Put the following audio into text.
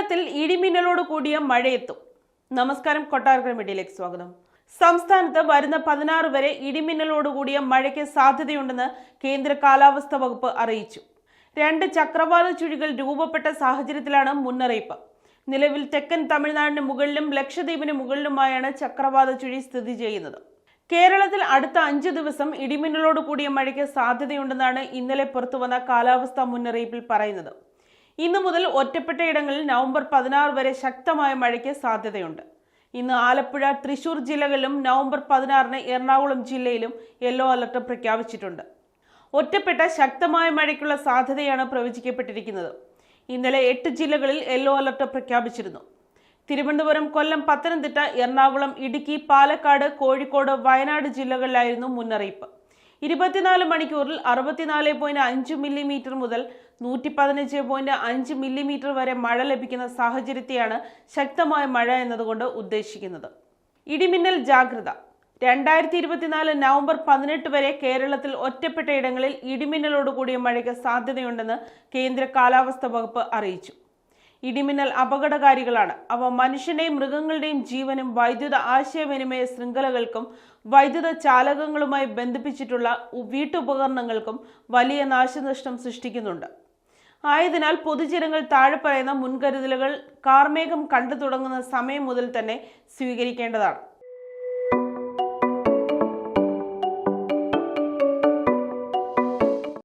കേരളത്തിൽ ഇടിമിന്നലോട് കൂടിയ മഴയെത്തും. നമസ്കാരം, കൊട്ടാരക്കര മീഡിയയിലേക്ക് സ്വാഗതം. സംസ്ഥാനത്ത് വരുന്ന 16 വരെ ഇടിമിന്നലോട് കൂടിയ മഴയ്ക്ക് സാധ്യതയുണ്ടെന്ന് കേന്ദ്ര കാലാവസ്ഥാ വകുപ്പ് അറിയിച്ചു. 2 ചക്രവാത ചുഴികൾ രൂപപ്പെട്ട സാഹചര്യത്തിലാണ് മുന്നറിയിപ്പ്. നിലവിൽ തെക്കൻ തമിഴ്നാടിന് മുകളിലും ലക്ഷദ്വീപിന് മുകളിലുമായാണ് ചക്രവാത ചുഴി സ്ഥിതി ചെയ്യുന്നത്. കേരളത്തിൽ അടുത്ത 5 ദിവസം ഇടിമിന്നലോട് കൂടിയ മഴയ്ക്ക് സാധ്യതയുണ്ടെന്നാണ് ഇന്നലെ പുറത്തുവന്ന കാലാവസ്ഥാ മുന്നറിയിപ്പിൽ പറയുന്നത്. ഇന്നു മുതൽ ഒറ്റപ്പെട്ട ഇടങ്ങളിൽ നവംബർ 16 വരെ ശക്തമായ മഴയ്ക്ക് സാധ്യതയുണ്ട്. ഇന്ന് ആലപ്പുഴ, തൃശൂർ ജില്ലകളിലും നവംബർ 16-ന് എറണാകുളം ജില്ലയിലും യെല്ലോ അലർട്ട് പ്രഖ്യാപിച്ചിട്ടുണ്ട്. ഒറ്റപ്പെട്ട ശക്തമായ മഴയ്ക്കുള്ള സാധ്യതയാണ് പ്രവചിക്കപ്പെട്ടിരിക്കുന്നത്. ഇന്നലെ 8 ജില്ലകളിൽ യെല്ലോ അലർട്ട് പ്രഖ്യാപിച്ചിരുന്നു. തിരുവനന്തപുരം, കൊല്ലം, പത്തനംതിട്ട, എറണാകുളം, ഇടുക്കി, പാലക്കാട്, കോഴിക്കോട്, വയനാട് ജില്ലകളിലായിരുന്നു മുന്നറിയിപ്പ്. 24 മണിക്കൂറിൽ 64.5 മില്ലിമീറ്റർ മുതൽ 115.5 മില്ലിമീറ്റർ വരെ മഴ ലഭിക്കുന്ന സാഹചര്യത്തെയാണ് ശക്തമായ മഴ എന്നതുകൊണ്ട് ഉദ്ദേശിക്കുന്നത്. ഇടിമിന്നൽ ജാഗ്രത. 2024 നവംബർ 18 വരെ കേരളത്തിൽ ഒറ്റപ്പെട്ട ഇടങ്ങളിൽ ഇടിമിന്നലോടുകൂടിയ മഴയ്ക്ക് സാധ്യതയുണ്ടെന്ന് കേന്ദ്ര കാലാവസ്ഥാ വകുപ്പ് അറിയിച്ചു. ഇടിമിന്നൽ അപകടകാരികളാണ്. അവ മനുഷ്യന്റെയും മൃഗങ്ങളുടെയും ജീവനും വൈദ്യുത ആശയവിനിമയ ശൃംഖലകൾക്കും വൈദ്യുത ചാലകങ്ങളുമായി ബന്ധിപ്പിച്ചിട്ടുള്ള വീട്ടുപകരണങ്ങൾക്കും വലിയ നാശനഷ്ടം സൃഷ്ടിക്കുന്നുണ്ട്. ആയതിനാൽ പൊതുജനങ്ങൾ താഴെ പറയുന്ന മുൻകരുതലുകൾ കാർമേഘം കണ്ടു തുടങ്ങുന്ന സമയം മുതൽ തന്നെ സ്വീകരിക്കേണ്ടതാണ്.